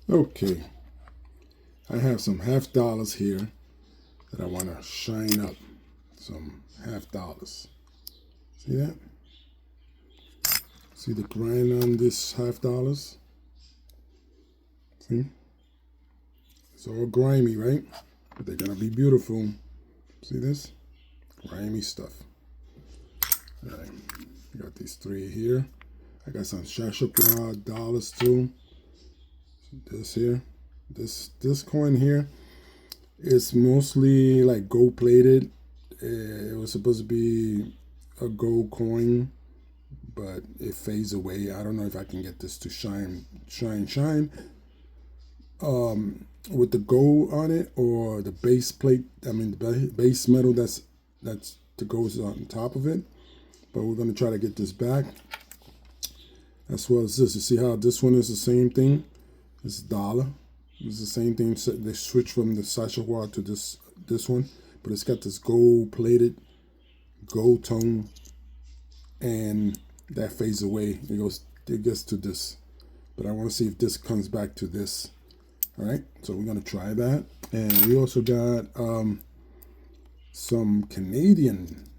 Okay, I have some half dollars here that I want to shine up. Some half dollars. See that? See the grind on this half dollars? See? It's all grimy, right? But they're gonna be beautiful. See this? Grimy stuff. Alright. Got these three here. I got some sacagawea dollars too. This here. This coin here is mostly like gold plated. It was supposed to be a gold coin, but it fades away. I don't know if I can get this to shine with the gold on it, or the base plate. I mean the base metal that's the gold on top of it. But we're gonna try to get this back as well as this. You see how this one is the same thing? It's dollar. It's the same thing. So they switch from the sacagawea to this one, but it's got this gold plated, gold tone, and that fades away. It gets to this, but I want to see if this comes back to this. All right, so we're gonna try that, and we also got some Canadian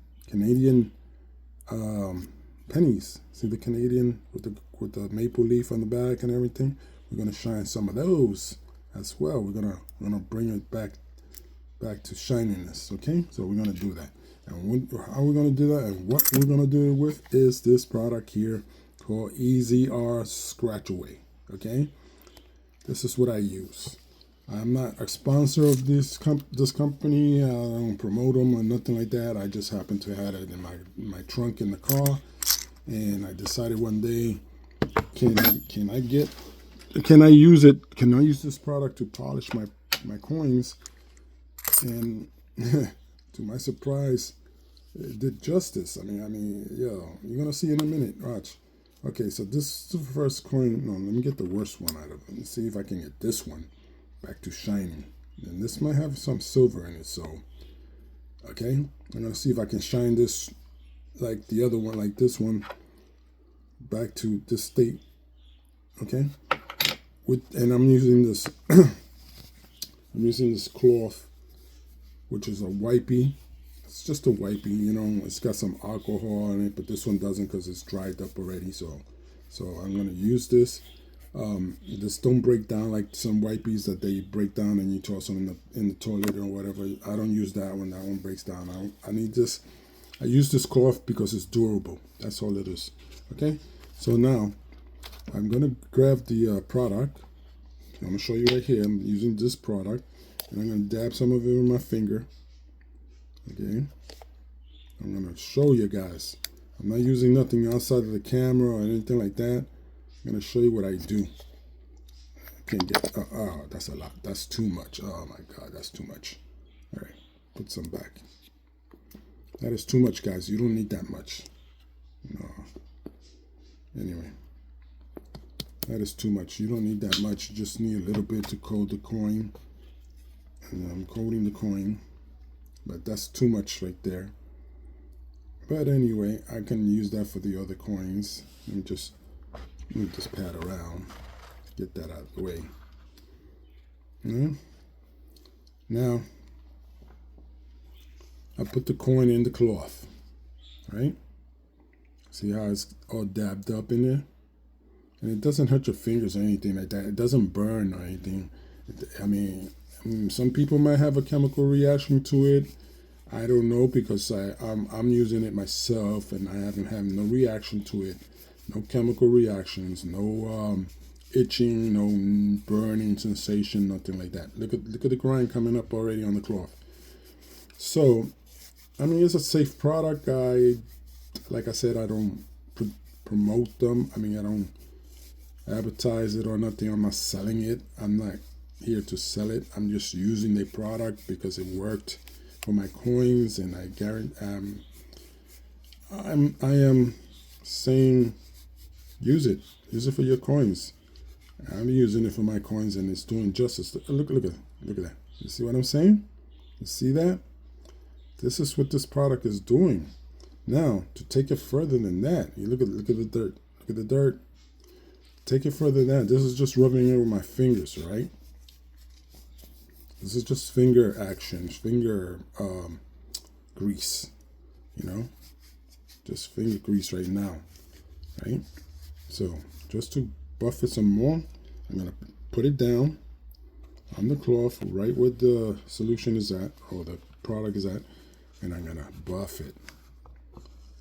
pennies. See the Canadian with the maple leaf on the back and everything. We're gonna shine some of those as well. We're gonna bring it back to shininess. Okay, so we're gonna do that. And how we're gonna do that, and what we're gonna do it with, is this product here called Easy R Scratch Away. Okay, this is what I use. I'm not a sponsor of this company. I don't promote them or nothing like that. I just happen to have it in my trunk in the car, and I decided one day, can I use it? Can I use this product to polish my coins? And to my surprise, it did justice. I mean, yo, you're gonna see in a minute. Watch. Okay, so this is the first coin. No, let me get the worst one out of it. Let me see if I can get this one back to shining. And this might have some silver in it, so okay. I'm gonna see if I can shine this like the other one, like this one, back to this state. Okay. And I'm using this I'm using this cloth, which is a wipey. It's just a wipey, you know. It's got some alcohol in it, but this one doesn't because it's dried up already. So I'm gonna use this. This don't break down like some wipies that they break down and you toss them in the toilet or whatever. I don't use that one. That one breaks down. I need this. I use this cloth because it's durable. That's all it is. Okay. So now I'm gonna grab the product. I'm gonna show you right here. I'm using this product, and I'm gonna dab some of it with my finger. Okay. I'm gonna show you guys. I'm not using nothing outside of the camera or anything like that. I'm gonna show you what I do. I can't get. Oh, that's a lot. That's too much. Oh my God, that's too much. All right, put some back. That is too much, guys. You don't need that much. No. Anyway, that is too much. You don't need that much. You just need a little bit to coat the coin. And I'm coating the coin, but that's too much right there. But anyway, I can use that for the other coins. Let me just move this pad around, get that out of the way. Now, I put the coin in the cloth, right? See how it's all dabbed up in there? And it doesn't hurt your fingers or anything like that. It doesn't burn or anything. I mean, some people might have a chemical reaction to it. I don't know, because I'm using it myself and I haven't had no reaction to it. No chemical reactions, no itching, no burning sensation, nothing like that. Look at the grind coming up already on the cloth. So, I mean, it's a safe product. Like I said, I don't promote them. I mean, I don't advertise it or nothing. I'm not selling it. I'm not here to sell it. I'm just using the product because it worked for my coins, and I guarantee. I am saying, use it for your coins. I'm using it for my coins, and it's doing justice. Look at that. You see what I'm saying? You see that? This is what this product is doing. Now, to take it further than that, you look at the dirt. Look at the dirt. take it further down. This is just rubbing it with my fingers, right? This is just finger action, finger grease, you know? Just finger grease right now, right? So just to buff it some more, I'm gonna put it down on the cloth right where the solution is at, or the product is at, and I'm gonna buff it.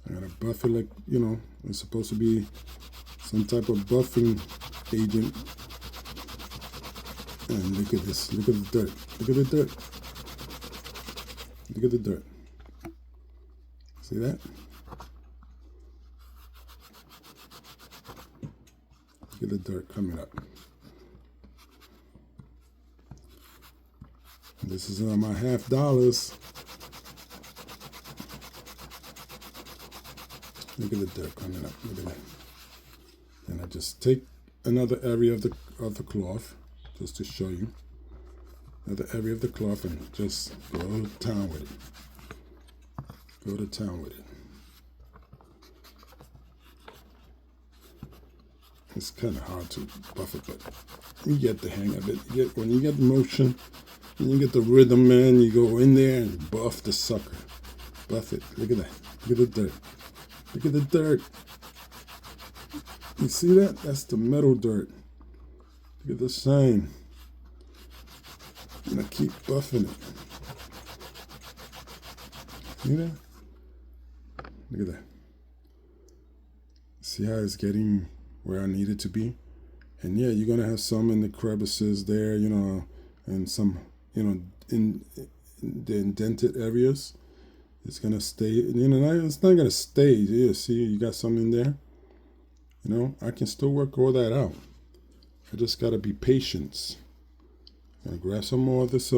I'm gonna buff it like, you know, it's supposed to be some type of buffing agent. And look at this, look at the dirt, look at the dirt, look at the dirt. See that? Look at the dirt coming up. This is my $50. Look at the dirt coming up. Look at that. And I just take another area of the cloth, just to show you. Another area of the cloth, and just go to town with it. Go to town with it. It's kind of hard to buff it, but you get the hang of it. When you get motion, and you get the rhythm, man, you go in there and buff the sucker. Buff it. Look at that. Look at the dirt. Look at the dirt. You see that? That's the metal dirt. Look at the shine. And I keep buffing it. See that? Look at that. See how it's getting where I need it to be? And yeah, you're gonna have some in the crevices there, you know, and some, you know, in the indented areas. It's gonna stay, you know, it's not gonna stay. Yeah, see, you got some in there. You know, I can still work all that out. I just gotta be patient. I'm gonna grab some more of this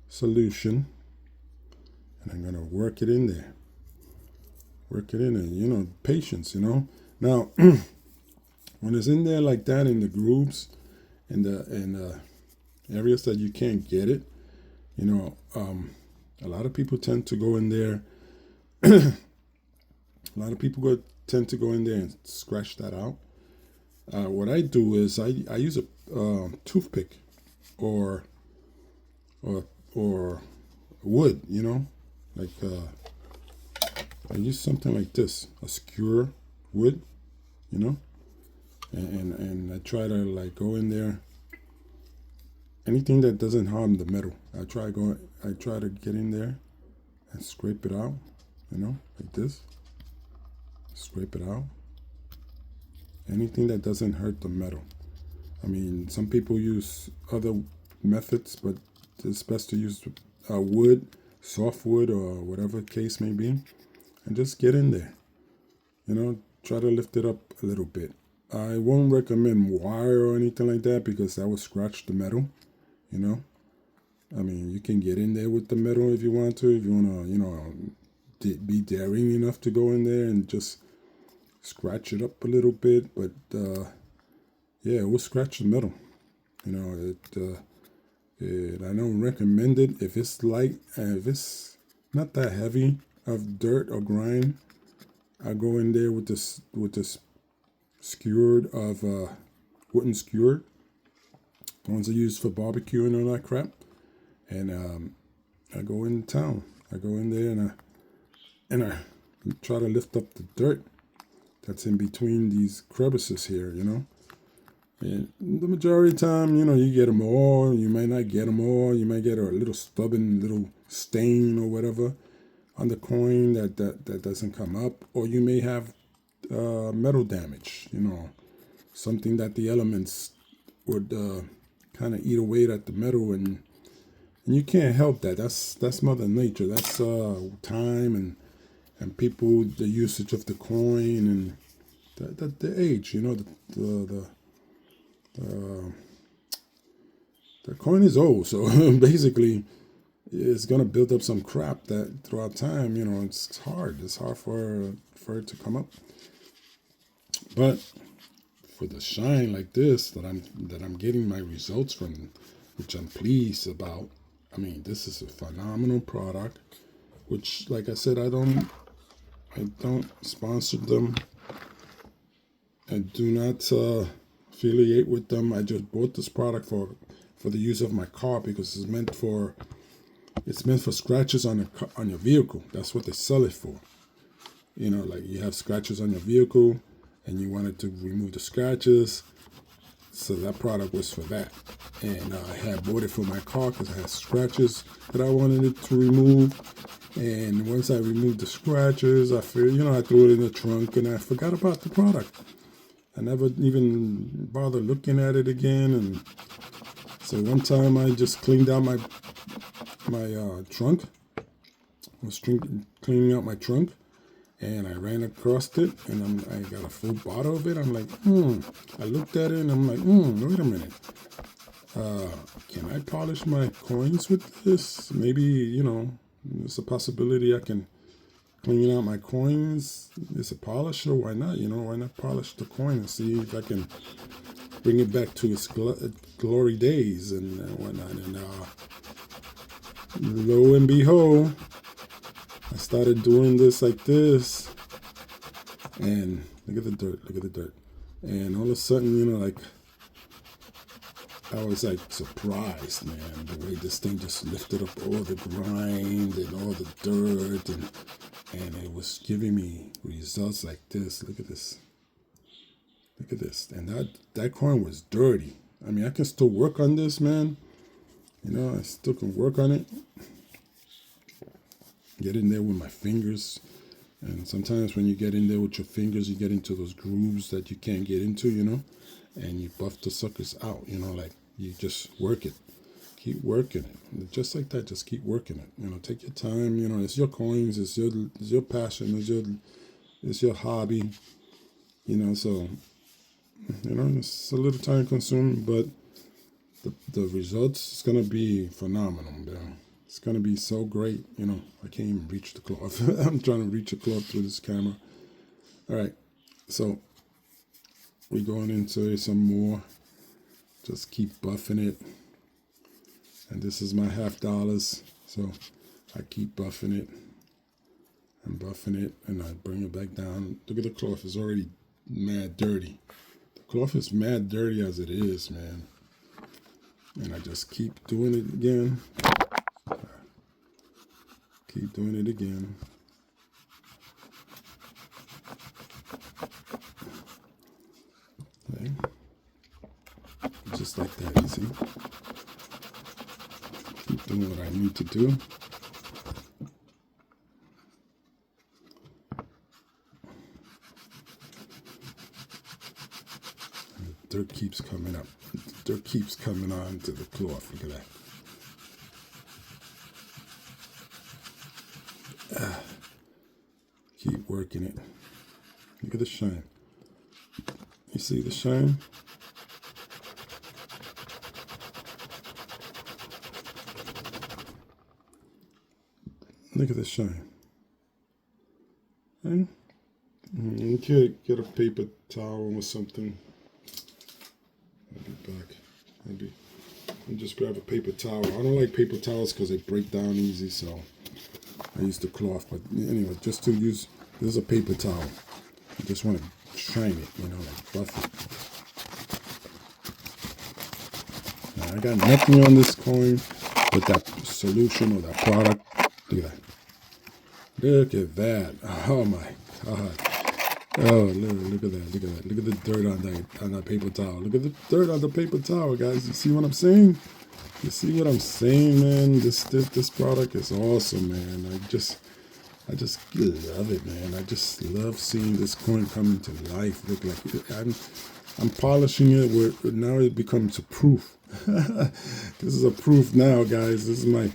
solution, and I'm gonna work it in there. Work it in there, you know, patience, you know. Now, when it's in there like that, in the grooves and the areas that you can't get it, you know, a lot of people tend to go in there. A lot of people tend to go in there and scratch that out. What I do is I use a toothpick or wood, you know, like I use something like this, a skewer wood, you know, and I try to like go in there. Anything that doesn't harm the metal, I try to get in there and scrape it out, you know, like this. Scrape it out. Anything that doesn't hurt the metal. I mean, some people use other methods, but it's best to use wood, soft wood, or whatever case may be, and just get in there. You know, try to lift it up a little bit. I won't recommend wire or anything like that because that will scratch the metal. You know, I mean, you can get in there with the metal if you want to. If you want to, you know, be daring enough to go in there and just scratch it up a little bit, but yeah, it will scratch the metal. You know, I don't recommend it if it's light and if it's not that heavy of dirt or grime. I go in there with this skewered of wooden skewer, the ones I use for barbecue and all that crap, and I go in town. I go in there and I try to lift up the dirt that's in between these crevices here, you know. And the majority of the time, you know, you get them all. You might not get them all. You might get a little stubborn little stain or whatever on the coin that doesn't come up. Or you may have metal damage, you know, something that the elements would kind of eat away at the metal, and you can't help that. That's Mother Nature. That's time and people, the usage of the coin and the age, you know, the coin is old, so basically it's gonna build up some crap that throughout time, you know, it's hard for it to come up. But for the shine like this that I'm getting my results from, which I'm pleased about. I mean, this is a phenomenal product, which, like I said, I don't sponsor them. I do not affiliate with them. I just bought this product for the use of my car because it's meant for scratches on your vehicle. That's what they sell it for. You know, like you have scratches on your vehicle and you wanted to remove the scratches. So that product was for that. And I had bought it for my car because I had scratches that I wanted it to remove. And once I removed the scratches, I threw it in the trunk and I forgot about the product. I never even bothered looking at it again. And so one time I just cleaned out my trunk. I was cleaning out my trunk and I ran across it and I got a full bottle of it. I'm like, I looked at it and I'm like, wait a minute. Can I polish my coins with this? Maybe, there's a possibility I can clean out my coins. Is it polisher? Why not? Why not polish the coin and see if I can bring it back to its glory days and whatnot. And lo and behold, I started doing this like this. And look at the dirt. And all of a sudden, I was like surprised, man, the way this thing just lifted up all the grind and all the dirt and it was giving me results like this. Look at this. And that coin was dirty. I mean, I can still work on this, man. I still can work on it. Get in there with my fingers. And sometimes when you get in there with your fingers, you get into those grooves that you can't get into, and you buff the suckers out, like you just work it. Keep working it. Just like that, just keep working it. Take your time, it's your coins, it's your passion, it's your hobby, so it's a little time consuming, but the results is gonna be phenomenal, man. It's gonna be so great, I can't even reach the cloth. I'm trying to reach the cloth through this camera. All right, so we're going into some more. Just keep buffing it. And this is my $50, so I keep buffing it. I'm buffing it, and I bring it back down. Look at the cloth; it's already mad dirty. The cloth is mad dirty as it is, man. And I just keep doing it again. Keep doing it again. Okay. Just like that, you see? Keep doing what I need to do. And the dirt keeps coming up. The dirt keeps coming on to the cloth. Look at that. Keep working it. Look at the shine. You see the shine? Look at the shine. And you can get a paper towel or something. I'll be back. Maybe I'll just grab a paper towel. I don't like paper towels because they break down easy, so I use the cloth. But anyway, just to use, this is a paper towel. I just want to shine it, like buff it. Now, I got nothing on this coin with that solution or that product. Look at that. Look at that. Oh my God. Oh, look at that. Look at that. Look at the dirt on that paper towel. Look at the dirt on the paper towel, guys. You see what I'm saying? You see what I'm saying, man? This product is awesome, man. I just love it, man. I just love seeing this coin come to life. Look like I'm polishing it where now it becomes a proof. This is a proof now, guys. This is my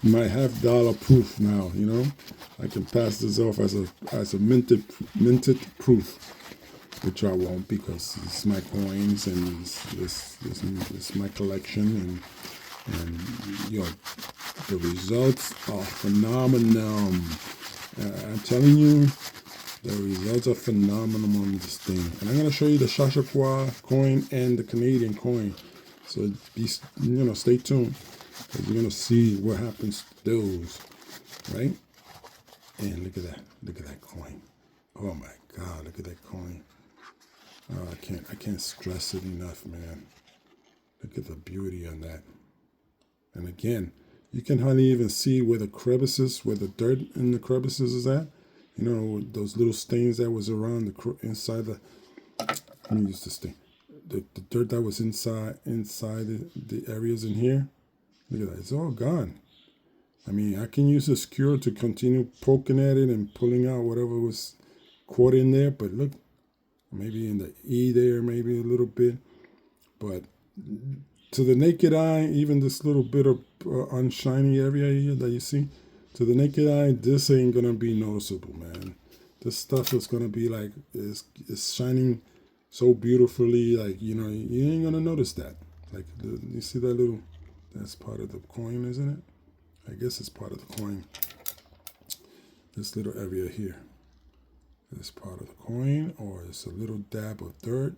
$50 proof now. I can pass this off as a minted proof, which I won't because it's my coins and it's my collection and the results are phenomenal. I'm telling you, the results are phenomenal on this thing. And I'm gonna show you the sacagawea coin and the Canadian coin. So stay tuned because you're gonna see what happens to those, right? And look at that coin. Oh my God, look at that coin. I can't stress it enough, man. Look at the beauty on that. And again, you can hardly even see where the crevices, where the dirt in the crevices is at. You know, those little stains that was around the inside the. Let me use this thing. The dirt that was inside the areas in here. Look at that. It's all gone. I mean, I can use a skewer to continue poking at it and pulling out whatever was caught in there. But look, maybe in the E there, maybe a little bit. But to the naked eye, even this little bit of unshiny area here that you see, to the naked eye, this ain't gonna be noticeable, man. This stuff is gonna be like, it's shining so beautifully, like, you know, you ain't gonna notice that. Like, you see that little, that's part of the coin, isn't it? I guess it's part of the coin. This little area here is part of the coin, or it's a little dab of dirt.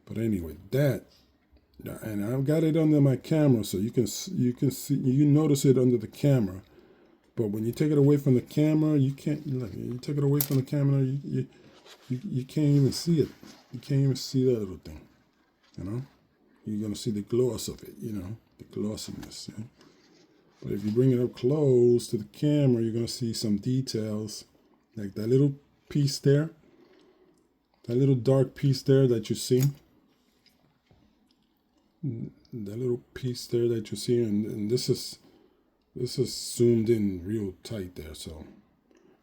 But anyway, that, and I've got it under my camera, so you can see, you notice it under the camera. But when you take it away from the camera, you can't. Look, you take it away from the camera, you can't even see it. You can't even see that little thing. You know, you're gonna see the gloss of it. You know, the glossiness. Yeah? But if you bring it up close to the camera, you're gonna see some details, like that little piece there, that little dark piece there that you see. That little piece there that you see, and this is zoomed in real tight there. So,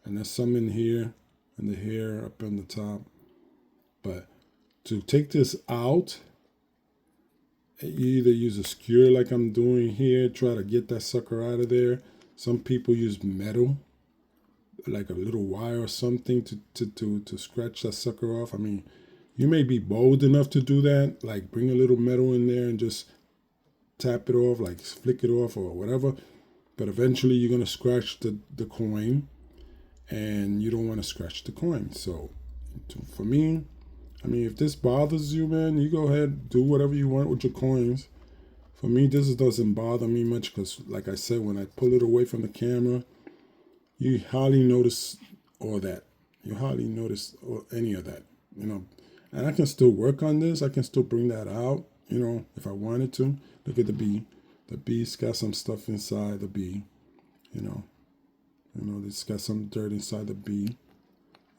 and there's some in here, and the hair up on the top. But to take this out, you either use a skewer like I'm doing here, try to get that sucker out of there. Some people use metal, like a little wire or something to scratch that sucker off. I mean, you may be bold enough to do that, like bring a little metal in there and just tap it off, like flick it off or whatever. But eventually you're gonna scratch the coin, and you don't want to scratch the coin. So for me, I mean, if this bothers you, man, you go ahead, do whatever you want with your coins. For me, this doesn't bother me much because, like I said, when I pull it away from the camera, you hardly notice all that. You hardly notice any of that, you know. And I can still work on this. I can still bring that out, you know, if I wanted to. Look at the bee. The bee's got some stuff inside the bee, you know. You know, it's got some dirt inside the bee.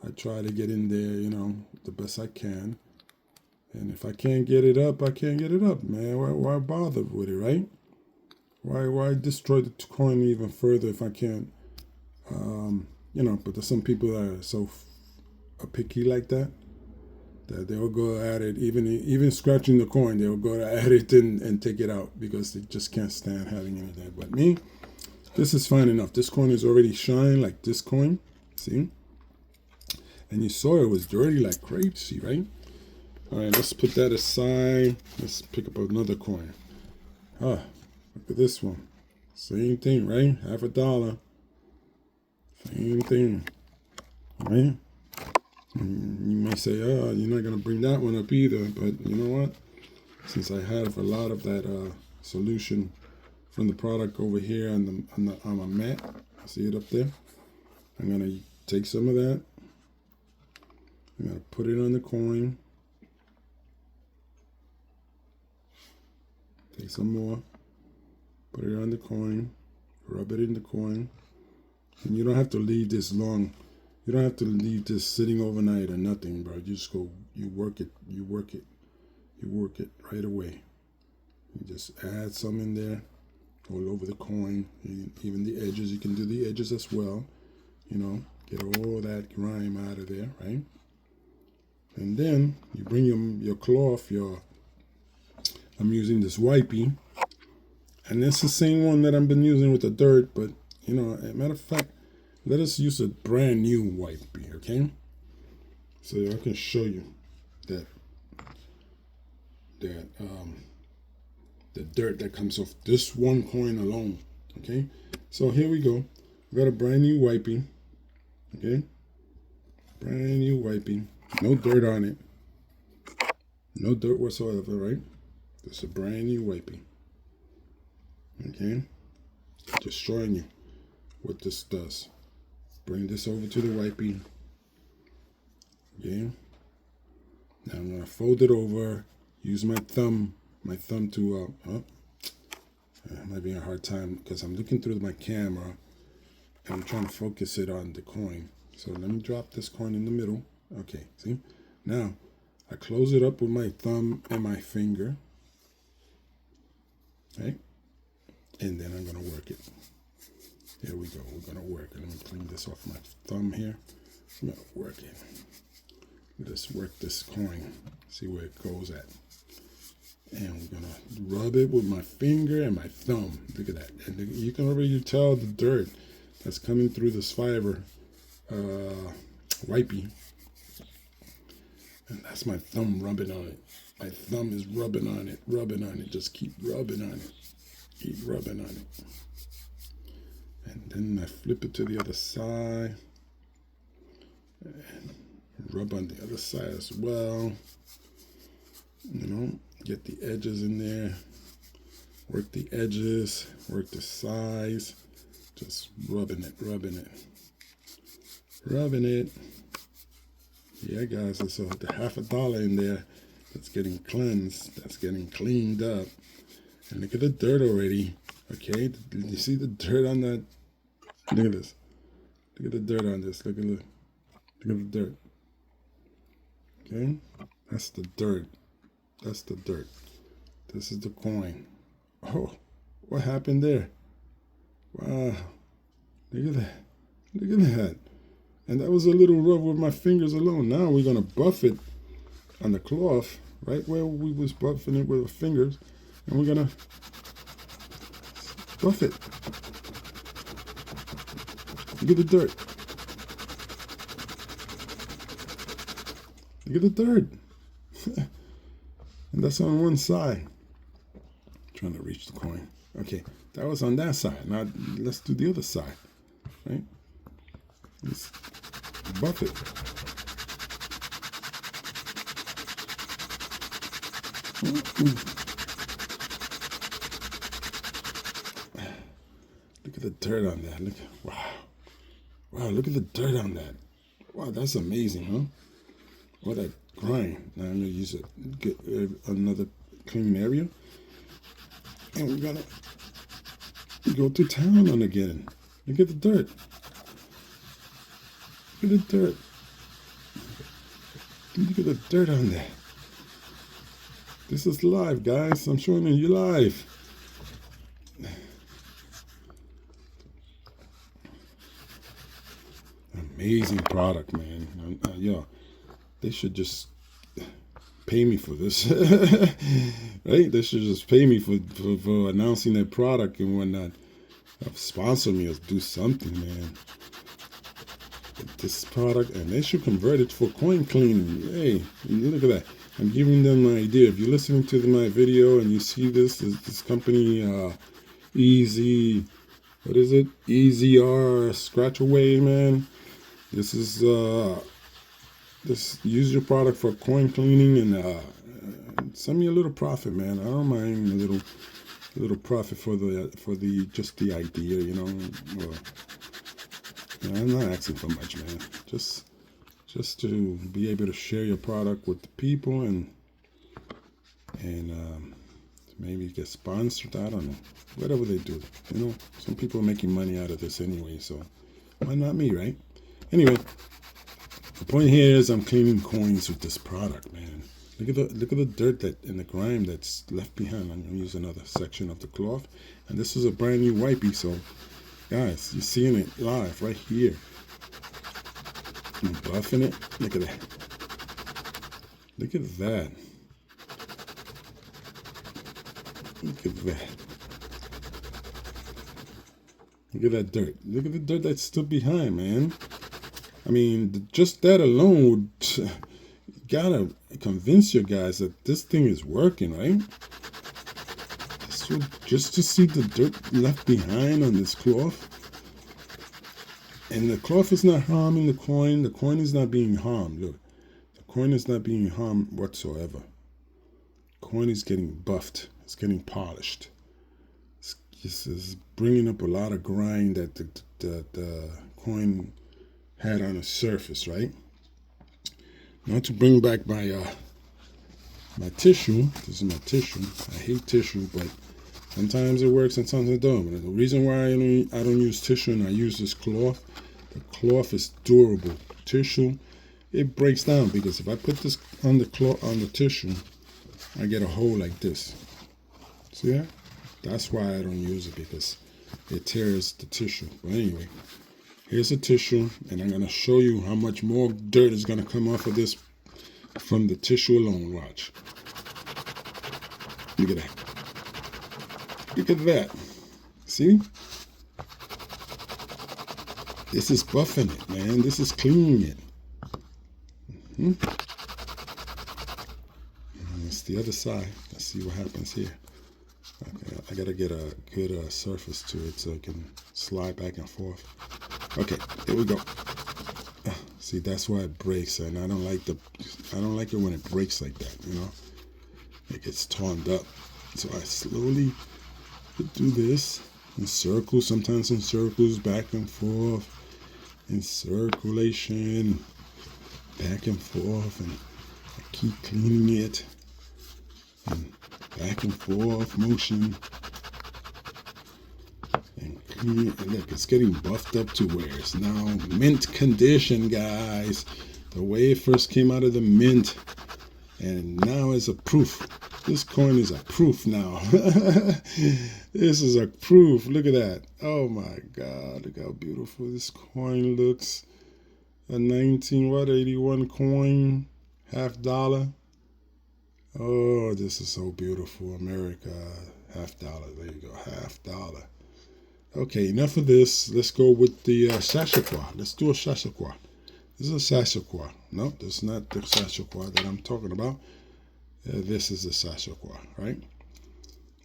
I try to get in there, you know, the best I can. And if I can't get it up, I can't get it up, man. Why bother with it, right? Why destroy the coin even further if I can't? You know, but there's some people that are so picky like that they'll go at it, even scratching the coin, they'll go at it and take it out because they just can't stand having any of that. But me, this is fine enough. This coin is already shine like this coin, see? And you saw it was dirty like crazy, right? All right, let's put that aside. Let's pick up another coin. Look at this one. Same thing, right? $50. Same thing, right? And you may say, oh, you're not going to bring that one up either. But you know what? Since I have a lot of that solution from the product over here on my mat, see it up there? I'm going to take some of that. I'm going to put it on the coin. Take some more. Put it on the coin. Rub it in the coin. And you don't have to leave this long. You don't have to leave this sitting overnight or nothing, bro. You just go, you work it right away. You just add some in there, all over the coin, even the edges. You can do the edges as well, you know, get all that grime out of there, right? And then you bring your cloth, I'm using this wipey, and it's the same one that I've been using with the dirt, but, you know, as a matter of fact, let us use a brand new wipey, okay? So I can show you that the dirt that comes off this one coin alone, okay? So here we go. We got a brand new wipey, okay? Brand new wipey, no dirt on it, no dirt whatsoever, right? It's a brand new wipey, okay? Just showing you what this does. Bring this over to the wipey. Okay. Now I'm gonna fold it over, use my thumb to, it might be a hard time because I'm looking through my camera and I'm trying to focus it on the coin. So let me drop this coin in the middle. Okay, see? Now, I close it up with my thumb and my finger. Right? And then I'm gonna work it. Here we go, we're gonna work it. Let me clean this off my thumb here. I'm gonna work it. Let's work this coin, see where it goes at. And we're gonna rub it with my finger and my thumb. Look at that. And you can already tell the dirt that's coming through this fiber wipey. And that's my thumb rubbing on it. My thumb is rubbing on it. Just keep rubbing on it. Keep rubbing on it. And then I flip it to the other side. And rub on the other side as well. You know, get the edges in there. Work the edges. Work the sides. Just rubbing it. Yeah, guys, there's a half $1 in there that's getting cleansed, that's getting cleaned up. And look at the dirt already. Okay, you see the dirt on that? Look at this. Look at the dirt on this. Look at the dirt. Okay, that's the dirt. That's the dirt. This is the coin. Oh, what happened there? Wow, look at that. Look at that. And that was a little rub with my fingers alone. Now we're gonna buff it on the cloth, right where we was buffing it with our fingers, and we're gonna buff it. Look at the dirt. Look at the dirt. And that's on one side. Trying to reach the coin. Okay, that was on that side. Now let's do the other side, right? Let's buff it. Look at the dirt on that. Look, wow, look at the dirt on that. Wow, that's amazing, huh? What a grind. Now I'm gonna use it, get another clean area, and we're gonna go to town on again. Look at the dirt. Look at the dirt. Look at the dirt on there. This is live, guys. I'm showing you live. Amazing product, man. Yo, they should just pay me for this. Right? They should just pay me for announcing their product and whatnot. Sponsor me or do something, man. This product, and they should convert it for coin cleaning. Hey, look at that. I'm giving them an idea. If you're listening to my video and you see this company, Easy, what is it? EZR Scratchaway, man. This is use your product for coin cleaning and send me a little profit, man. I don't mind a little profit for the just the idea, you know. I'm not asking for much, man. Just to be able to share your product with the people and maybe get sponsored. I don't know. Whatever they do, you know. Some people are making money out of this anyway, so why not me, right? Anyway, the point here is I'm cleaning coins with this product, man. Look at the dirt that and the grime that's left behind. I'm gonna use another section of the cloth, and this is a brand new wipey, so. Guys, you're seeing it live right here. I'm buffing it. Look at that. Look at that. Look at that. Look at that dirt. Look at the dirt that's still behind, man. I mean, just that alone would gotta convince you guys that this thing is working, right? So just to see the dirt left behind on this cloth, and the cloth is not harming the coin is not being harmed. Look, the coin is not being harmed whatsoever. Coin is getting buffed, it's getting polished. This is bringing up a lot of grind that the coin had on the surface, right? Now to bring back my my tissue. This is my tissue. I hate tissue, but sometimes it works and sometimes it don't. The reason why I don't use tissue and I use this cloth, the cloth is durable. Tissue, it breaks down because if I put this on the cloth on the tissue, I get a hole like this. See that? That's why I don't use it, because it tears the tissue. But anyway, here's the tissue, and I'm gonna show you how much more dirt is gonna come off of this from the tissue alone. Watch. Look at that. Look at that. See? This is buffing it, man. This is cleaning it. It's the other side. Let's see what happens here. Okay, I gotta get a good surface to it so it can slide back and forth. Okay, here we go. See, that's why it breaks, and I don't like it when it breaks like that. You know, it gets torn up. So I slowly do this in circles, sometimes in circles, back and forth, in circulation, back and forth, and I keep cleaning it, and back and forth motion, and clean. And look, it's getting buffed up to where it's now mint condition, guys. The way it first came out of the mint, and now it's a proof. This coin is a proof now. This is a proof. Look at that. Oh my God, look how beautiful this coin looks. A 1981 coin, $50. Oh, this is so beautiful. America, $50. There you go, $50. Okay, enough of this. Let's go with the sacagawea. Let's do a sacagawea. This is a sacagawea. No, this is not the sacagawea that I'm talking about. This is the sacagawea, right?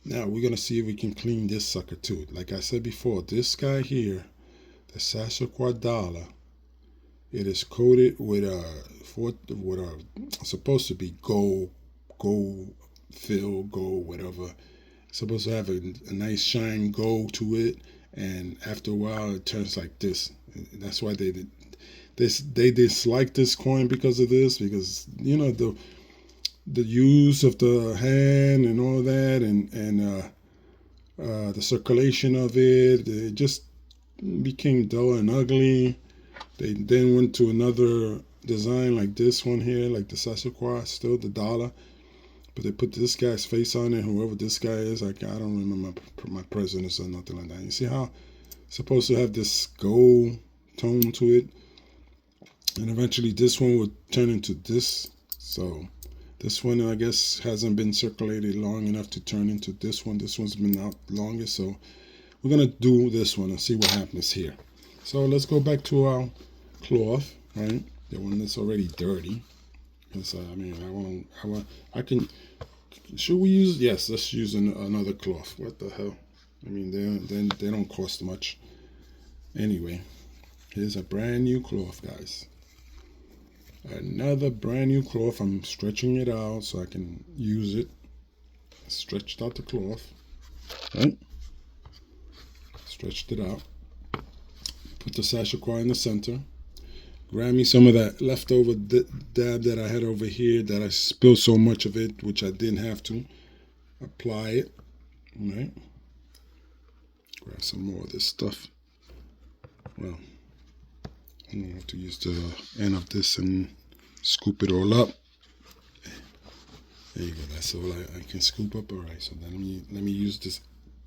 Now we're gonna see if we can clean this sucker too. Like I said before, this guy here, the sacagawea dollar, it is coated with a supposed to be gold fill, gold, whatever. It's supposed to have a nice shine gold to it, and after a while it turns like this. That's why they dislike this coin because of this, because you know the use of the hand and all that, and the circulation of it just became dull and ugly. They then went to another design like this one here, like the sacagawea, still the dollar, but they put this guy's face on it. Whoever this guy is, I don't remember my president or nothing like that. You see how it's supposed to have this gold tone to it, and eventually this one would turn into this. So this one, I guess, hasn't been circulated long enough to turn into this one. This one's been out longest, so we're gonna do this one and see what happens here. So let's go back to our cloth, right? The one that's already dirty. Because I can. Should we use? Yes, let's use another cloth. What the hell? I mean, they don't cost much. Anyway, here's a brand new cloth, guys. Another brand new cloth. I'm stretching it out so I can use it. Stretched out the cloth, right? Stretched it out. Put the sacagawea in the center. Grab me some of that leftover dab that I had over here that I spilled so much of it, which I didn't have to. Apply it. All right. Grab some more of this stuff. Well, I'm going to have to use the end of this and scoop it all up. There you go. That's all I can scoop up. All right. So then let me use this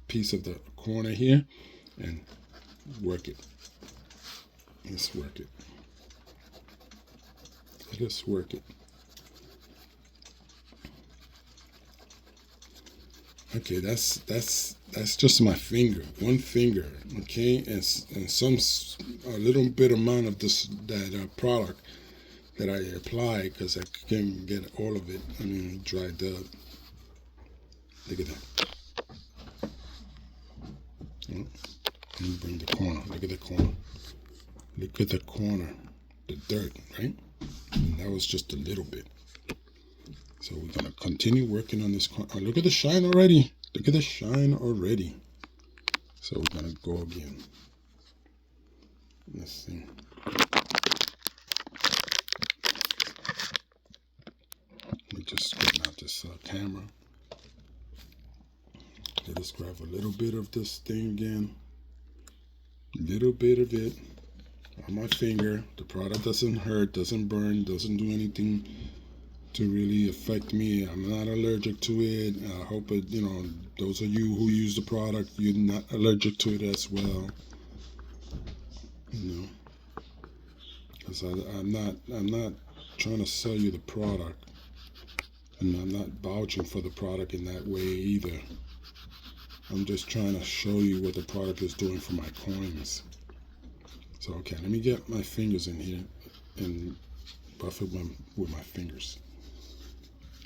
piece of the corner here and work it. Let's work it. Let's work it. Okay, that's just my finger, one finger. Okay, and a little bit amount of that product that I apply, because I can't get all of it. I mean, dried up. Look at that. Let me bring the corner. Look at the corner. Look at the corner. The dirt, right? And that was just a little bit. So we're going to continue working on this corner. Oh, look at the shine already. Look at the shine already. So we're going to go again. Let's see. Let me just get out this camera. Let us grab a little bit of this thing again. Little bit of it on my finger. The product doesn't hurt, doesn't burn, doesn't do anything to really affect me. I'm not allergic to it. I hope it, those of you who use the product, you're not allergic to it as well. Because I'm not trying to sell you the product, and I'm not vouching for the product in that way either. I'm just trying to show you what the product is doing for my coins. So okay, let me get my fingers in here and buff it with my fingers.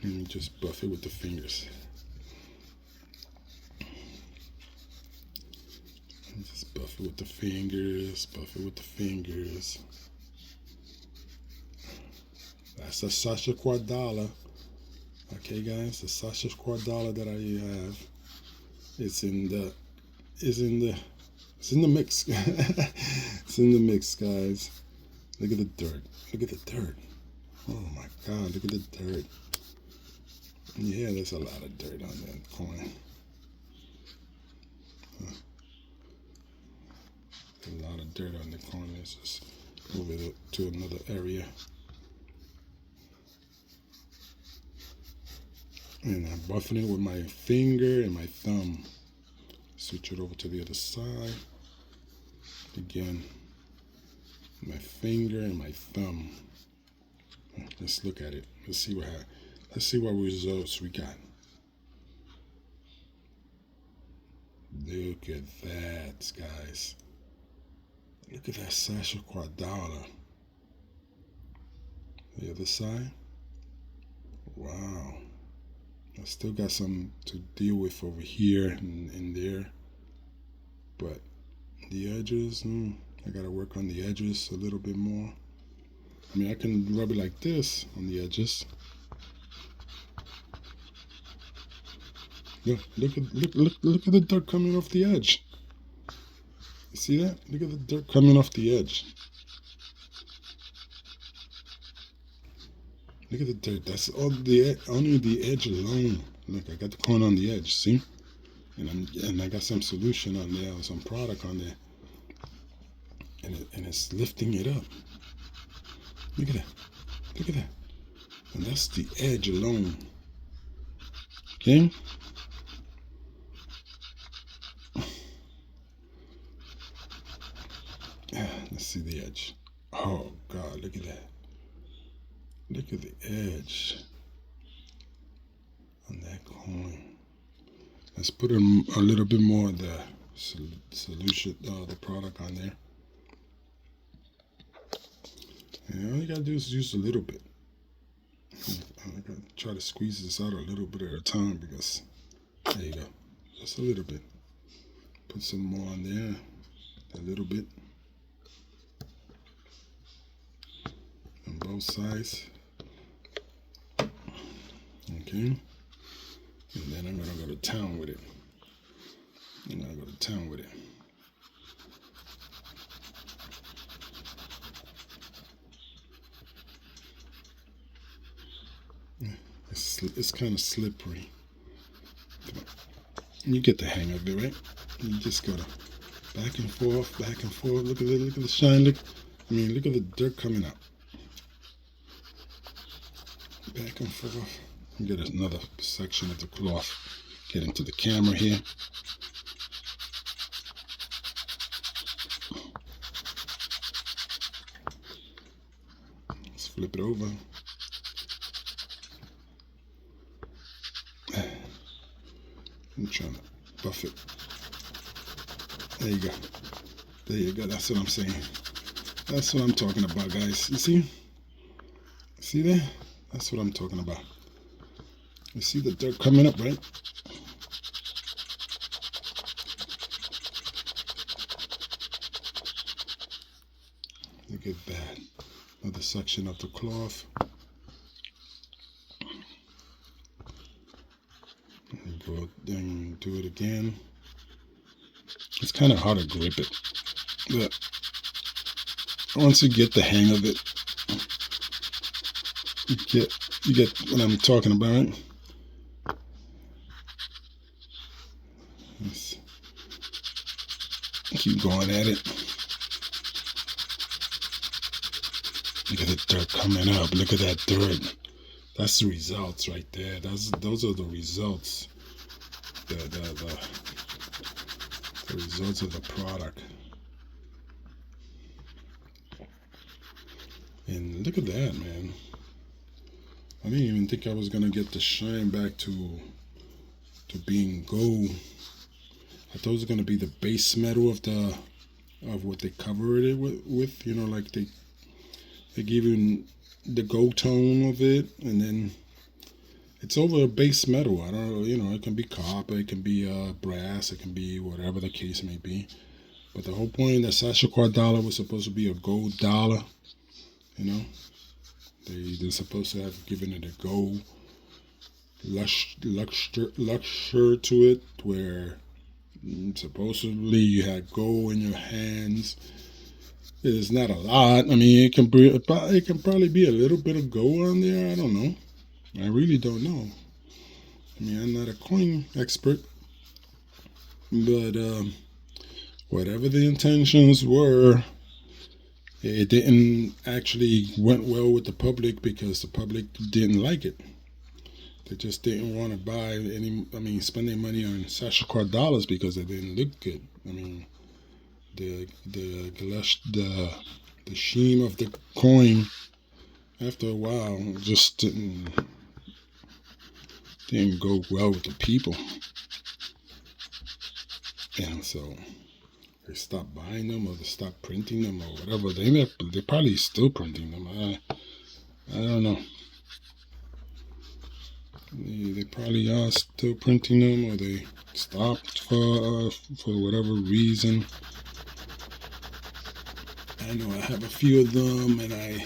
Let me just buff it with the fingers. Just buff it with the fingers, buff it with the fingers. That's the sacagawea. Okay, guys, the sacagawea that I have. It's in the mix. It's in the mix, guys. Look at the dirt. Look at the dirt. Oh my God, look at the dirt. Yeah, there's a lot of dirt on that coin. A lot of dirt on the coin. Let's just move it to another area. And I'm buffing it with my finger and my thumb. Switch it over to the other side. Again, my finger and my thumb. Let's look at it. Let's see what results we got. Look at that, guys. Look at that sacagawea. The other side. Wow. I still got some to deal with over here and there, but the edges, I gotta work on the edges a little bit more. I mean, I can rub it like this on the edges. Look at the dirt coming off the edge. You see that? Look at the dirt coming off the edge. Look at the dirt. That's only the edge alone. Look, I got the coin on the edge. See, and I got some solution on there, or some product on there, and it's lifting it up. Look at that. Look at that. And that's the edge alone. Okay. Let's see the edge. Oh God, look at that. Look at the edge on that coin. Let's put a little bit more of the solution, the product on there. And all you gotta do is use a little bit. I gotta try to squeeze this out a little bit at a time, because there you go, just a little bit. Put some more on there, a little bit, on both sides. Okay, and then I'm gonna go to town with it. It's kind of slippery. You get the hang of it, right? You just gotta back and forth, back and forth. Look at the shine. Look at the dirt coming out. Back and forth. Get another section of the cloth. Get into the camera here. Let's flip it over. I'm trying to buff it. There you go. There you go. That's what I'm saying. That's what I'm talking about, guys. You see? See there? That's what I'm talking about. You see the dirt coming up, right? Look at that. Another section of the cloth. And go and do it again. It's kind of hard to grip it, but once you get the hang of it, you get what I'm talking about. Let's keep going at it. Look at the dirt coming up. Look at that dirt. That's the results right there. Those are the results. The results of the product. And look at that, man. I didn't even think I was gonna get the shine back to being gold. I thought it was gonna be the base metal of what they covered it with. You know, like they give you the gold tone of it, and then it's over a base metal. I don't know, you know, it can be copper, it can be brass, it can be whatever the case may be. But the whole point that sacagawea dollar was supposed to be a gold dollar. You know, they're supposed to have given it a gold luxury to it, where supposedly you had gold in your hands. It's not a lot. I mean, it can probably be a little bit of gold on there. I don't know. I really don't know. I mean, I'm not a coin expert, but whatever the intentions were, it didn't actually went well with the public because the public didn't like it. They just didn't want to buy spend their money on sacagawea dollars because it didn't look good. I mean, the sheen of the coin after a while just didn't go well with the people, and so they stopped buying them, or they stopped printing them, or whatever. They're probably still printing them. I don't know. They probably are still printing them, or they stopped for whatever reason. I know I have a few of them, and they're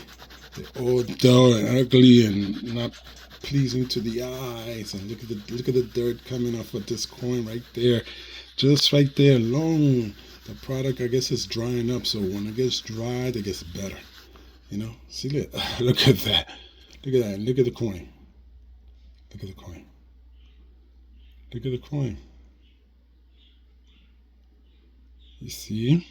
all dull and ugly and not pleasing to the eyes. And look at the dirt coming off of this coin right there, just right there alone. The product, I guess, is drying up, so when it gets dried, it gets better. You know, see that? Look at that. Look at that. Look at the coin. Look at the coin. Look at the coin. You see?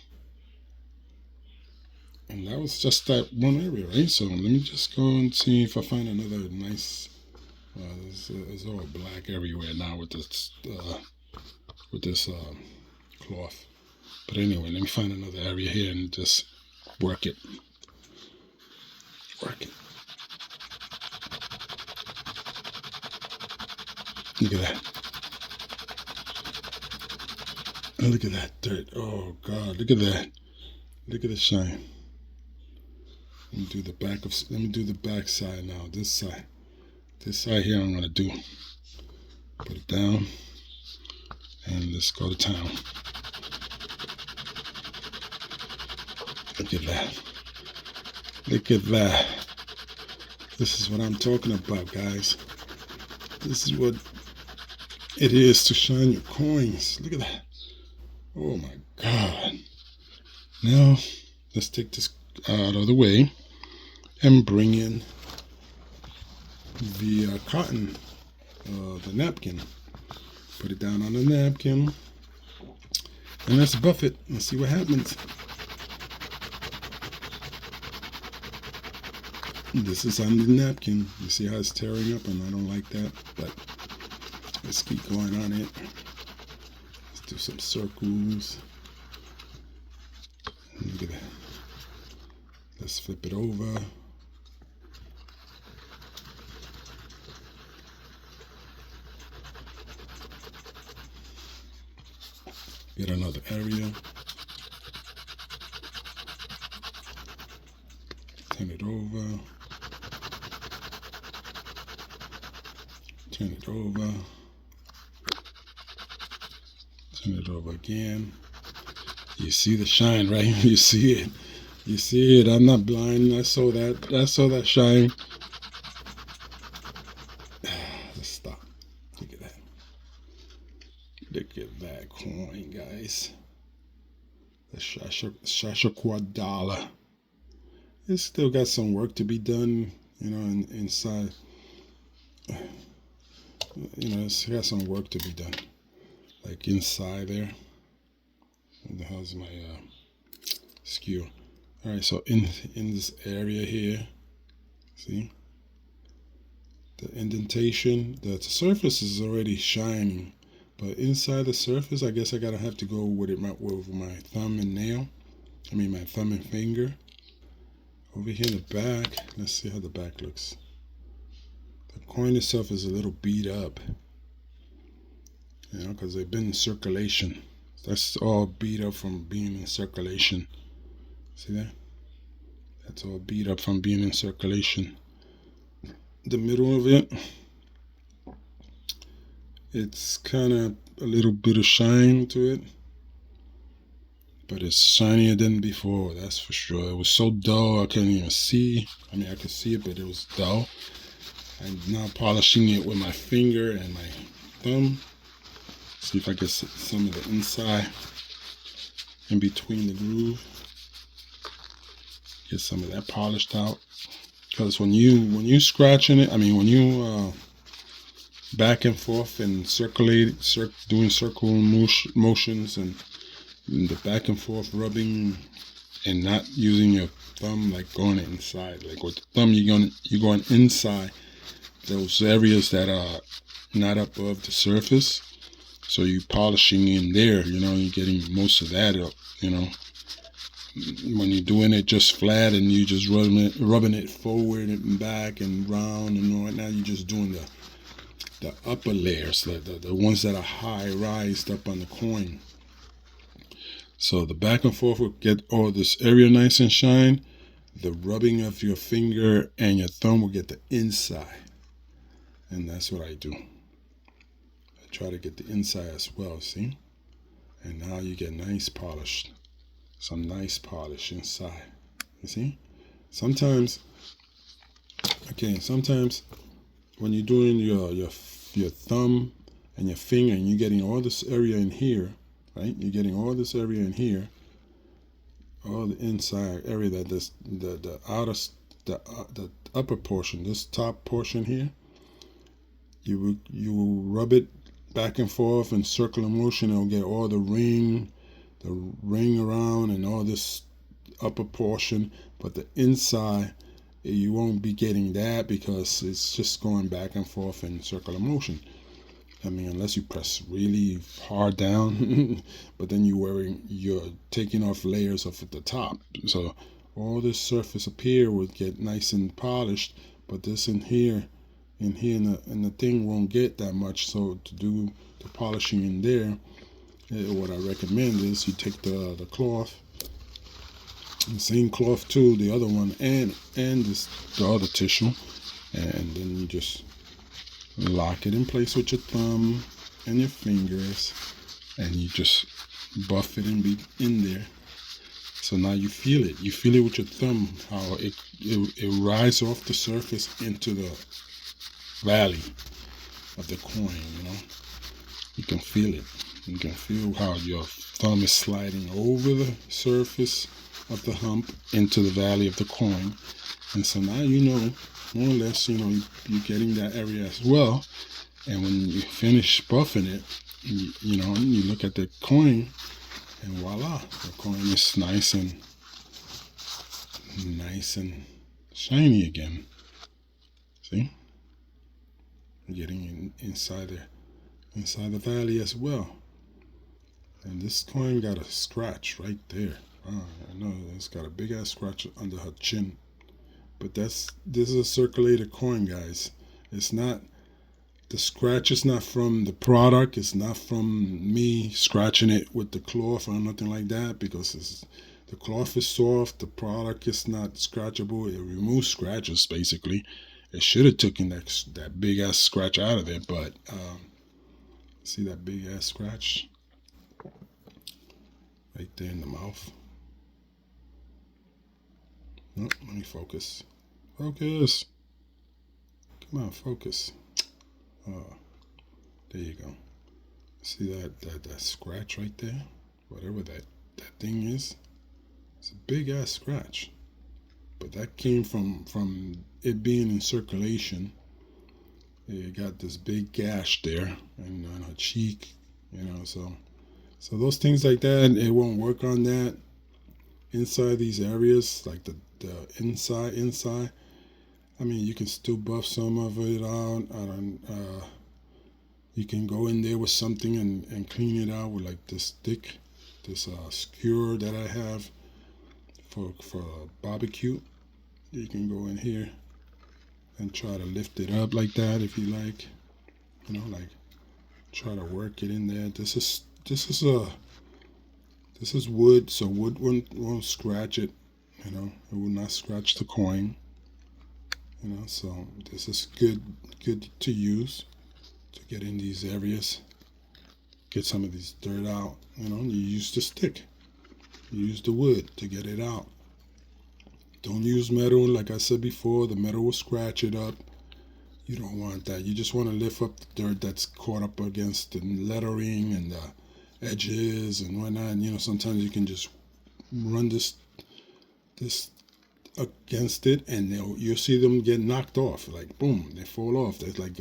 And that was just that one area, right? So let me just go and see if I find another nice. It's all black everywhere now with this cloth. But anyway, let me find another area here and just work it. Work it. Look at that. And look at that dirt. Oh God, look at that. Look at the shine. Let me do the back side now. This side. This side here I'm gonna do. Put it down. And let's go to town. Look at that. Look at that. This is what I'm talking about, guys. This is what it is to shine your coins. Look at that. Oh my God. Now, let's take this out of the way and bring in the cotton, the napkin. Put it down on the napkin. And let's buff it and see what happens. This is on the napkin. You see how it's tearing up, and I don't like that, but let's keep going on it. Let's do some circles. Look at that. Let's flip it over. Get another area. Turn it over. Turn it over. Turn it over again. You see the shine, right? You see it. You see it. I'm not blind. I saw that shine. Let's stop. Look at that. Look at that coin, guys. The sacagawea dollar. It's still got some work to be done, you know, inside. You know, it's got some work to be done. Like like inside there. What the hell's my skew? All right, so in this area here, see the indentation. The surface is already shining, but inside the surface, I guess I gotta have to go with it with my thumb and nail. I mean my thumb and finger. Over here in the back, let's see how the back looks. The coin itself is a little beat up, you know, because they've been in circulation. That's all beat up from being in circulation. See that? That's all beat up from being in circulation. The middle of it, it's kind of a little bit of shine to it, but it's shinier than before, that's for sure. It was so dull I couldn't even see. I mean, I could see it, but it was dull. I'm now polishing it with my finger and my thumb. See if I get some of the inside in between the groove. Get some of that polished out. Because when you scratching it, I mean when you back and forth and doing circle motions and the back and forth rubbing and not using your thumb, like going inside, like with the thumb you're going inside those areas that are not above the surface. So you're polishing in there, you know, you're getting most of that up, you know. When you're doing it just flat and you just rubbing it forward and back and round and all, now you're just doing the upper layers, the ones that are high rised up on the coin. So the back and forth will get all this area nice and shine. The rubbing of your finger and your thumb will get the inside. And that's what I do. I try to get the inside as well, see? And now you get nice polished. Some nice polish inside. You see? Sometimes when you're doing your thumb and your finger and you're getting all this area in here, right? You're getting all this area in here, all the inside area that this the upper portion, this top portion here, you will rub it back and forth in circular motion. It'll get all the ring around and all this upper portion, but the inside you won't be getting that because it's just going back and forth in circular motion. I mean, unless you press really hard down, but then you're taking off layers off at the top. So all this surface up here would get nice and polished, but this in here in the thing won't get that much. So to do the polishing in there, what I recommend is you take the cloth, the same cloth too, the other one, and the other tissue, and then you just lock it in place with your thumb and your fingers, and you just buff it and be in there. So now you feel it with your thumb, how it rises off the surface into the valley of the coin, you know. You can feel it. You can feel how your thumb is sliding over the surface of the hump into the valley of the coin. And so now you know, more or less, you know, you're getting that area as well. And when you finish buffing it, you know, you look at the coin, and voila, the coin is nice and shiny again. See? You're getting inside the valley as well. And this coin got a scratch right there. Oh, I know it's got a big ass scratch under her chin. But this is a circulated coin, guys. It's not, the scratch is not from the product. It's not from me scratching it with the cloth or nothing like that, because the cloth is soft. The product is not scratchable. It removes scratches, basically. It should have taken that big ass scratch out of there, but see that big ass scratch right there in the mouth. Oh, let me focus. Focus. Come on, focus. Oh, there you go. See that scratch right there? Whatever that thing is. It's a big ass scratch. But that came from it being in circulation. It got this big gash there and on her cheek you know. So those things like that, it won't work on that inside these areas, like the inside. I mean, you can still buff some of it out. I don't. You can go in there with something and clean it out with like this stick, this skewer that I have for barbecue. You can go in here and try to lift it up like that if you like. You know, like try to work it in there. This is wood, so wood won't scratch it. You know, it will not scratch the coin. You know, so this is good to use to get in these areas, get some of these dirt out. You know, you use the stick, you use the wood to get it out. Don't use metal, like I said before. The metal will scratch it up. You don't want that. You just want to lift up the dirt that's caught up against the lettering and the edges and whatnot. You know, sometimes you can just run this against it, and you'll see them get knocked off. Like boom, they fall off. There's like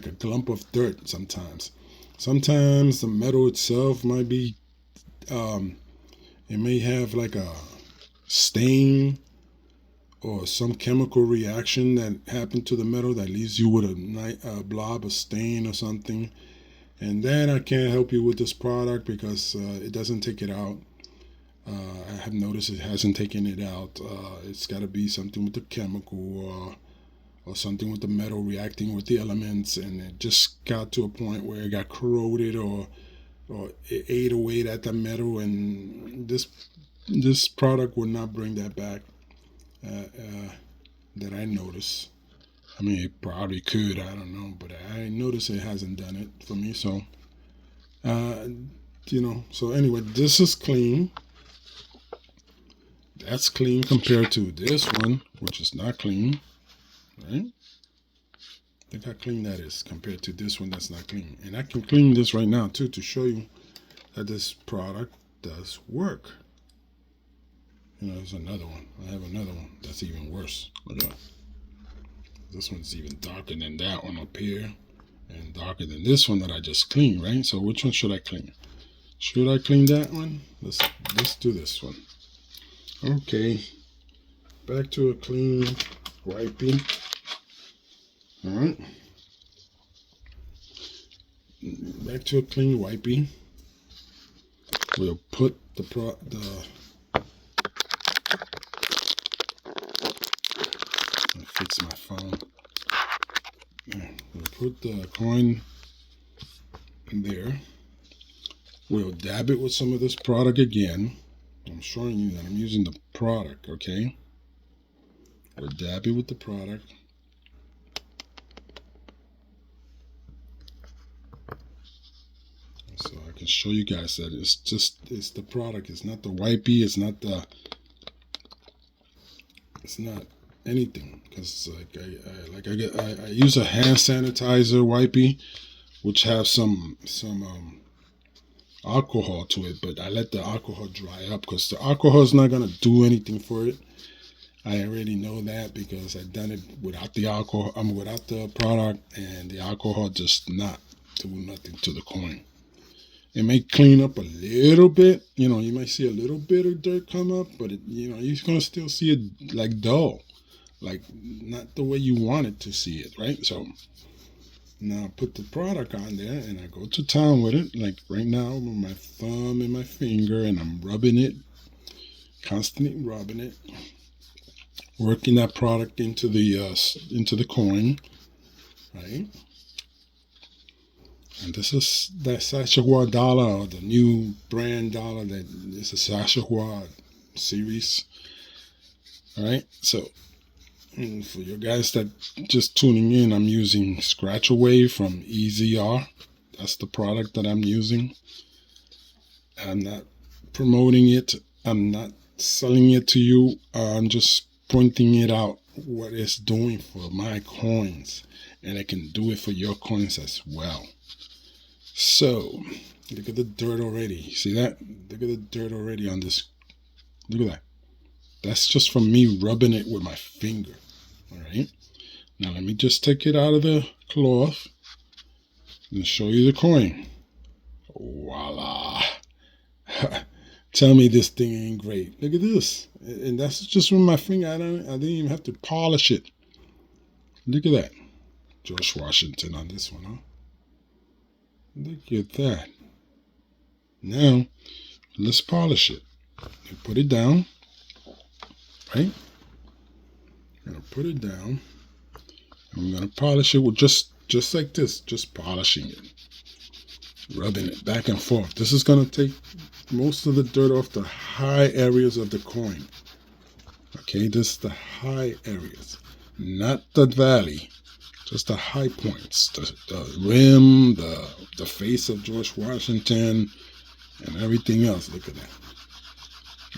a clump of dirt sometimes. Sometimes the metal itself might be, it may have like a stain or some chemical reaction that happened to the metal that leaves you with a blob of stain or something. And then I can't help you with this product because it doesn't take it out. I have noticed it hasn't taken it out. It's got to be something with the chemical or something with the metal reacting with the elements, and it just got to a point where it got corroded or it ate away at the metal, and this product would not bring that back. That I notice. I mean, it probably could. I don't know, but I notice it hasn't done it for me. So, you know. So anyway, this is clean. That's clean compared to this one, which is not clean, right? Think how clean that is compared to this one that's not clean. And I can clean this right now too to show you that this product does work. You know, there's another one. I have another one that's even worse. Look at that. This one's even darker than that one up here, and darker than this one that I just cleaned, right? So which one should I clean? Should I clean that one? Let's do this one. Okay. Back to a clean wiping. All right. Back to a clean wiping. We'll put fix my phone. We'll put the coin in there. We'll dab it with some of this product again. I'm showing you that I'm using the product, okay? We'll dab it with the product. So I can show you guys that it's the product. It's not the wipey. It's not anything, because I use a hand sanitizer wipey, which has some alcohol to it, but I let the alcohol dry up because the alcohol is not gonna do anything for it. I already know that because I've done it without the alcohol. Without the product, and the alcohol just not do nothing to the coin. It may clean up a little bit. You know, you might see a little bit of dirt come up, but you're gonna still see it like dull. Like not the way you want it to see it, right? So now I put the product on there and I go to town with it. Like right now with my thumb and my finger, and I'm rubbing it, constantly rubbing it, working that product into the coin, right? And this is that sacagawea dollar, or the new brand dollar that is a sacagawea series. All right, so. And for you guys that just tuning in, I'm using Scratchaway from EZR. That's the product that I'm using. I'm not promoting it. I'm not selling it to you. I'm just pointing it out what it's doing for my coins. And it can do it for your coins as well. So, look at the dirt already. See that? Look at the dirt already on this. Look at that. That's just from me rubbing it with my finger. All right. Now let me just take it out of the cloth and show you the coin. tell me this thing ain't great. Look at this. And that's just with my finger. I didn't even have to polish it. Look at that. George Washington on this one, huh? Look at that. Now, let's polish it. You put it down, right? I'm going to put it down. And we're going to polish it with just like this. Just polishing it. Rubbing it back and forth. This is going to take most of the dirt off the high areas of the coin. Okay, this is the high areas. Not the valley. Just the high points. The rim, the face of George Washington, and everything else. Look at that.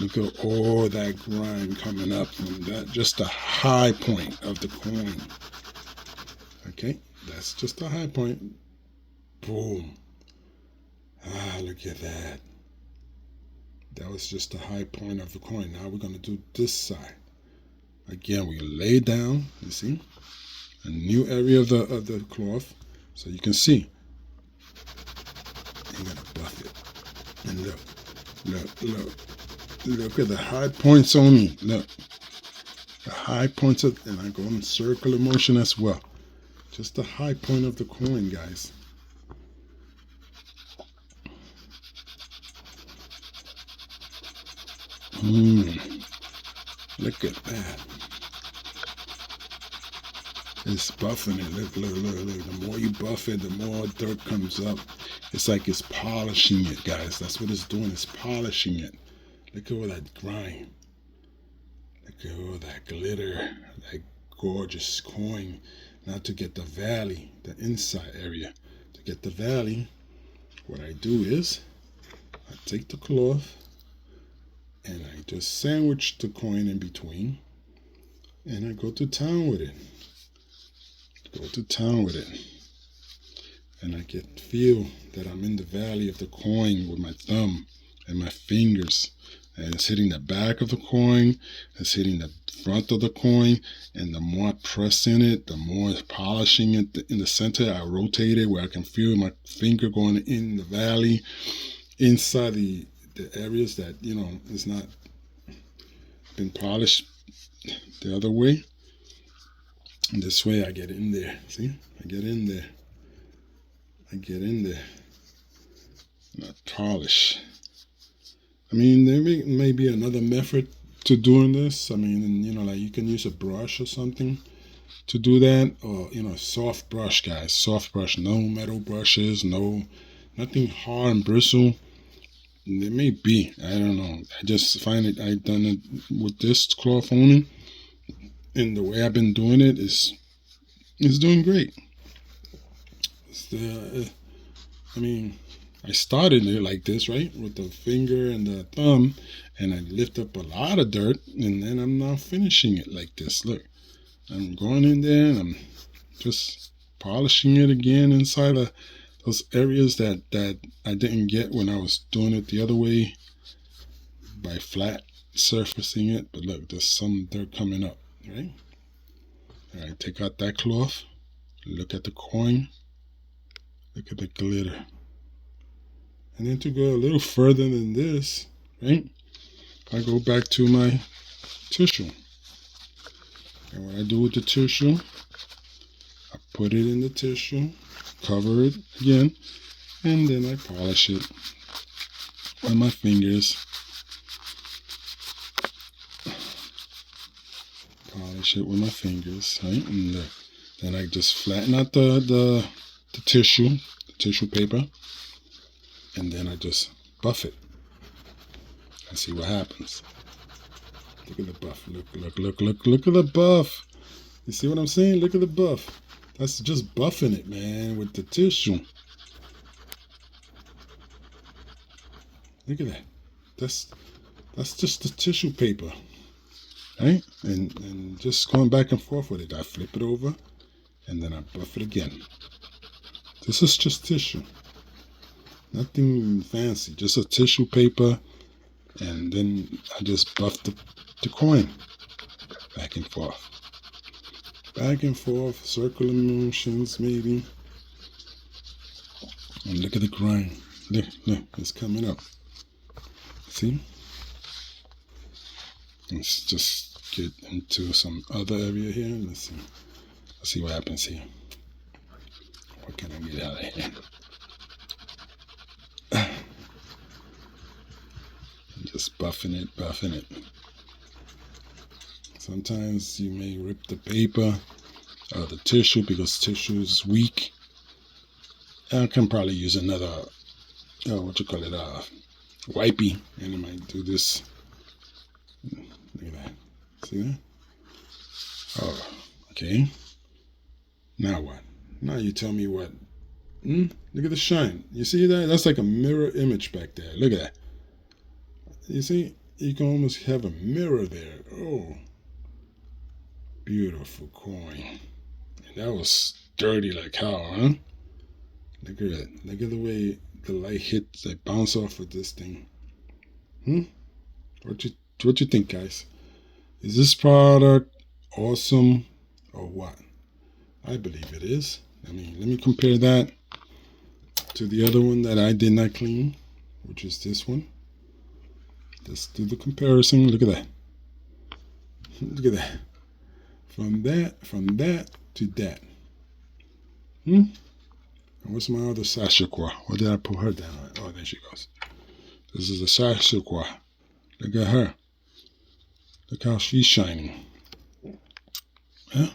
Look at all that grime coming up from that. Just the high point of the coin. Okay, that's just the high point. Boom. Ah, look at that. That was just the high point of the coin. Now we're going to do this side. Again, we lay down, you see, a new area of the cloth, so you can see. You're going to buff it. And look at the high points on me. Look. The high points of, and I go in circular motion as well. Just the high point of the coin, guys. Look at that. It's buffing it. Look. The more you buff it, the more dirt comes up. It's like it's polishing it, guys. That's what it's doing. It's polishing it. Look at all that grime. Look at all that glitter. That gorgeous coin. Now to get the valley, the inside area. To get the valley, what I do is I take the cloth and I just sandwich the coin in between, and I go to town with it. And I feel that I'm in the valley of the coin with my thumb and my fingers. And it's hitting the back of the coin, it's hitting the front of the coin, and the more I press in it, the more it's polishing it in the center. I rotate it where I can feel my finger going in the valley, inside the areas that, you know, it's not been polished the other way. And this way I get in there. See? I get in there. And I polish. I mean, there may be another method to doing this. I mean, you know, like you can use a brush or something to do that. Or, you know, soft brush, guys. Soft brush. No metal brushes. Nothing hard and bristle. It may be. I don't know. I just find it. I've done it with this cloth only. And the way I've been doing it is doing great. I mean, I started it like this, right? With the finger and the thumb. And I lift up a lot of dirt. And then I'm now finishing it like this. Look. I'm going in there and I'm just polishing it again inside those areas that I didn't get when I was doing it the other way by flat surfacing it. But look, there's some dirt coming up, right? All right, take out that cloth. Look at the coin. Look at the glitter. And then to go a little further than this, right? I go back to my tissue. And what I do with the tissue, I put it in the tissue, cover it again, and then I polish it with my fingers. Polish it with my fingers, right? And then I just flatten out the tissue paper, and then I just buff it and see what happens. Look at the buff. Look at the buff. You see what I'm saying? Look at the buff. That's just buffing it, man, with the tissue. Look at that. That's just the tissue paper, right? And just going back and forth with it. I flip it over, and then I buff it again. This is just tissue. Nothing fancy. Just a tissue paper, and then I just buff the coin back and forth, circular motions maybe. And look at the grime. Look, it's coming up. See? Let's just get into some other area here. Let's see what happens here. What can I get out of here? Just buffing it. Sometimes you may rip the paper or the tissue because tissue is weak. I can probably use another, wipey, and I might do this. Look at that. See that? Oh, okay. Now what? Now you tell me what. Look at the shine. You see that? That's like a mirror image back there. Look at that. You see? You can almost have a mirror there. Oh. Beautiful coin. And that was dirty like hell, huh? Look at it. Look at the way the light hits, they bounce off of this thing. What you think, guys? Is this product awesome or what? I believe it is. I mean, let me compare that to the other one that I did not clean, which is this one. Let's do the comparison. Look at that. Look at that. From that to that. And what's my other sacagawea? What did I put her down on? Oh, there she goes. This is a sacagawea. Look at her. Look how she's shining. Huh?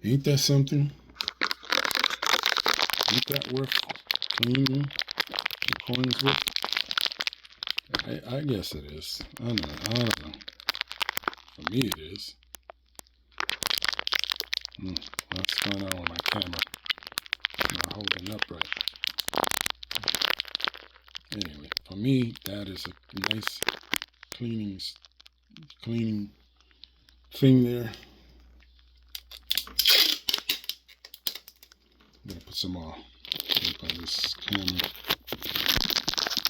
Ain't that something? Ain't that worth cleaning the coins with? I guess it is. I don't know. For me, it is. What's going on with my camera? Not holding up right. Anyway, for me, that is a nice cleaning thing there. I'm gonna put some more tape on this camera.